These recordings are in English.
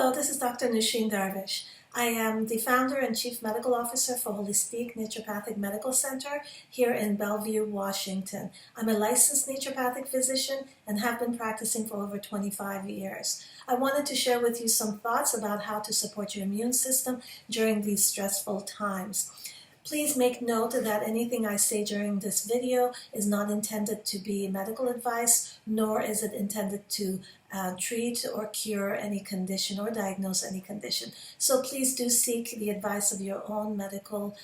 Hello, this is Dr. Darvish. I am the founder and chief medical officer for Holistic Naturopathic Medical Center here in Bellevue, Washington. I'm a licensed naturopathic physician and have been practicing for over 25 years. I wanted to share with you some thoughts about how to support your immune system during these stressful times. Please make note that anything I say during this video is not intended to be medical advice, nor is it intended to treat or cure any condition or diagnose any condition. So please do seek the advice of your own medical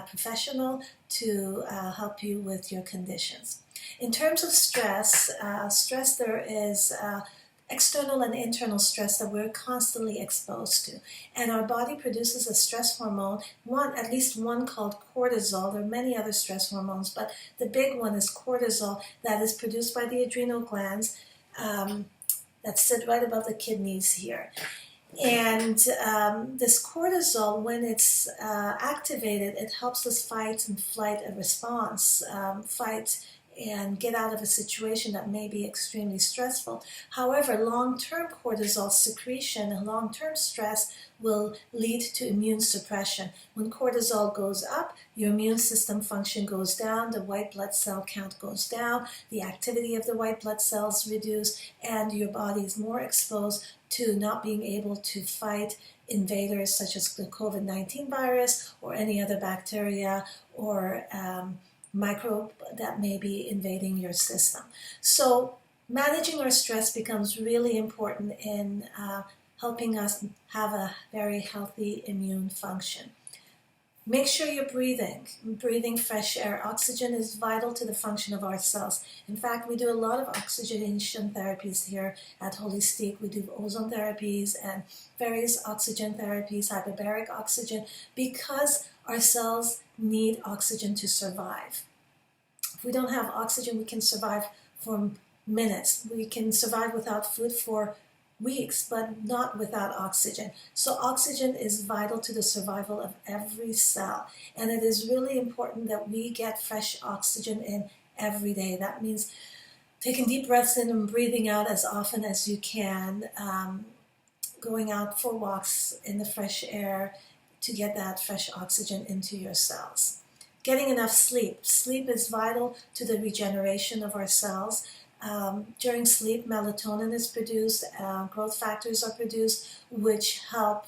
professional to help you with your conditions. In terms of stress, there is external and internal stress that we're constantly exposed to. And our body produces a stress hormone, at least one called cortisol. There are many other stress hormones, but the big one is cortisol that is produced by the adrenal glands that sit right above the kidneys here. And this cortisol, when it's activated, it helps us fight and flight a response, and get out of a situation that may be extremely stressful. However, long-term cortisol secretion and long-term stress will lead to immune suppression. When cortisol goes up, your immune system function goes down, the white blood cell count goes down, the activity of the white blood cells reduce, and your body is more exposed to not being able to fight invaders such as the COVID-19 virus or any other bacteria or microbe that may be invading your system. So managing our stress becomes really important in helping us have a very healthy immune function. Make sure you're breathing fresh air. Oxygen is vital to the function of our cells. In fact, we do a lot of oxygenation therapies here at Holistic. We do ozone therapies and various oxygen therapies, hyperbaric oxygen, because our cells need oxygen to survive. If we don't have oxygen, we can survive for minutes. We can survive without food for weeks, but not without oxygen. So oxygen is vital to the survival of every cell. And it is really important that we get fresh oxygen in every day. That means taking deep breaths in and breathing out as often as you can, going out for walks in the fresh air to get that fresh oxygen into your cells. Getting enough sleep. Sleep is vital to the regeneration of our cells. During sleep, melatonin is produced, growth factors are produced, which help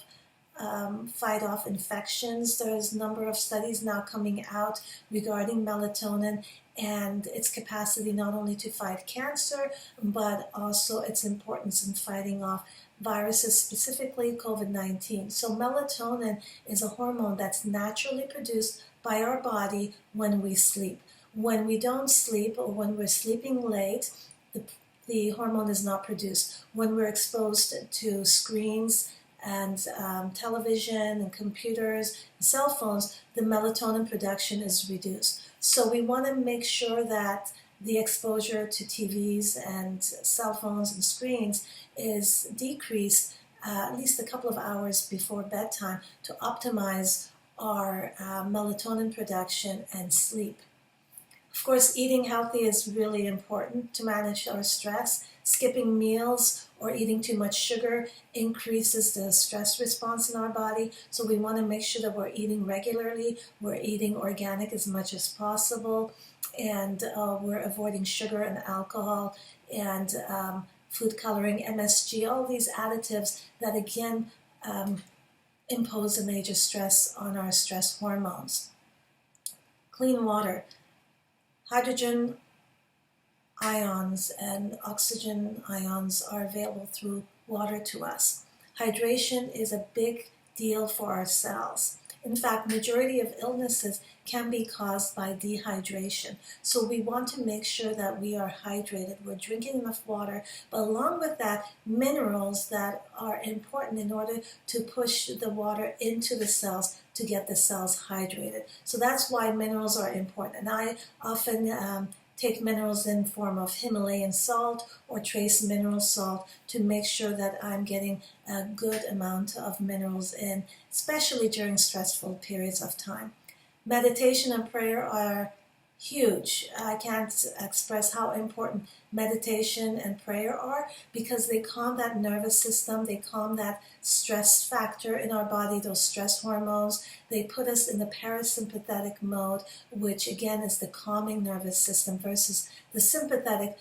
fight off infections. There's a number of studies now coming out regarding melatonin and its capacity not only to fight cancer, but also its importance in fighting off viruses, specifically COVID-19. So melatonin is a hormone that's naturally produced by our body when we sleep. When we don't sleep or when we're sleeping late, the hormone is not produced. When we're exposed to screens and television and computers, and cell phones, the melatonin production is reduced. So we want to make sure that the exposure to TVs and cell phones and screens is decreased at least a couple of hours before bedtime to optimize our melatonin production and sleep. Of course, eating healthy is really important to manage our stress. Skipping meals or eating too much sugar increases the stress response in our body. So we want to make sure that we're eating regularly, we're eating organic as much as possible, and we're avoiding sugar and alcohol and food coloring, MSG, all these additives that again impose a major stress on our stress hormones. Clean water. Hydrogen ions and oxygen ions are available through water to us. Hydration is a big deal for our cells. In fact, majority of illnesses can be caused by dehydration. So we want to make sure that we are hydrated. We're drinking enough water, but along with that, minerals that are important in order to push the water into the cells to get the cells hydrated. So that's why minerals are important. And I often take minerals in form of Himalayan salt or trace mineral salt to make sure that I'm getting a good amount of minerals in, especially during stressful periods of time. Meditation and prayer are huge. I can't express how important meditation and prayer are, because they calm that nervous system, they calm that stress factor in our body, those stress hormones. They put us in the parasympathetic mode, which again is the calming nervous system, versus the sympathetic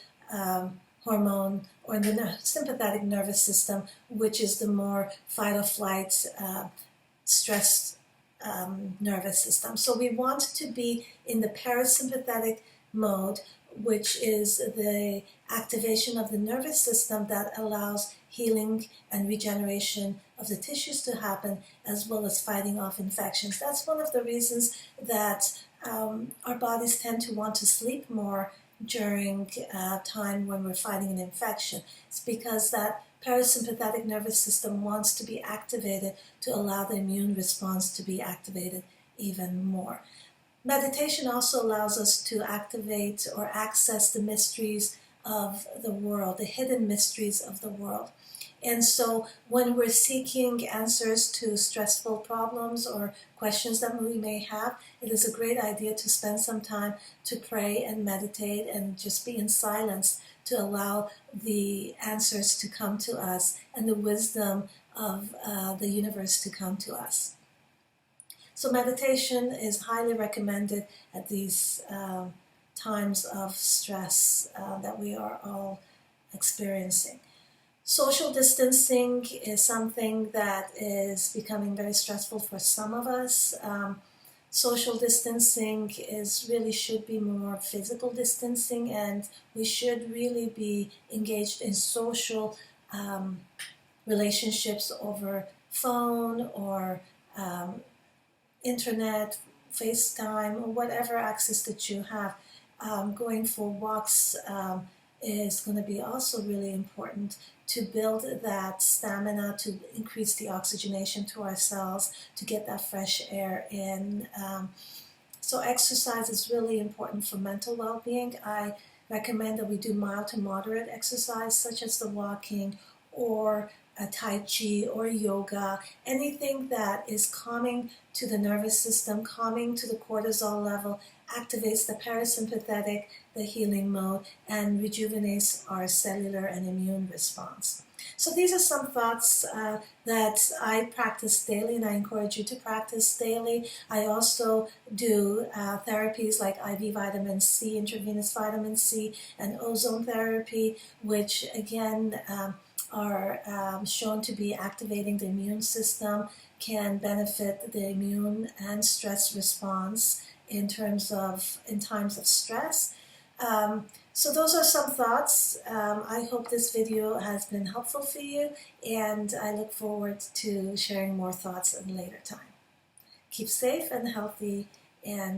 hormone, or the sympathetic nervous system, which is the more fight or flight stress nervous system. So we want to be in the parasympathetic mode, which is the activation of the nervous system that allows healing and regeneration of the tissues to happen, as well as fighting off infections. That's one of the reasons that our bodies tend to want to sleep more during time when we're fighting an infection. It's because that parasympathetic nervous system wants to be activated to allow the immune response to be activated even more. Meditation also allows us to activate or access the mysteries of the world, the hidden mysteries of the world. And so when we're seeking answers to stressful problems or questions that we may have, it is a great idea to spend some time to pray and meditate and just be in silence to allow the answers to come to us and the wisdom of the universe to come to us. So meditation is highly recommended at these times of stress that we are all experiencing. Social distancing is something that is becoming very stressful for some of us. Social distancing really should be more physical distancing, and we should really be engaged in social relationships over phone or internet, FaceTime, or whatever access that you have. Going for walks is going to be also really important to build that stamina, to increase the oxygenation to our cells, to get that fresh air in. So exercise is really important for mental well-being. I recommend that we do mild to moderate exercise, such as the walking or Tai Chi or yoga, anything that is calming to the nervous system, calming to the cortisol level, activates the parasympathetic, the healing mode, and rejuvenates our cellular and immune response. So these are some thoughts that I practice daily, and I encourage you to practice daily. I also do therapies like IV vitamin C, intravenous vitamin C, and ozone therapy, which again are shown to be activating the immune system, can benefit the immune and stress response in times of stress. So those are some thoughts. I hope this video has been helpful for you, and I look forward to sharing more thoughts at a later time. Keep safe and healthy, and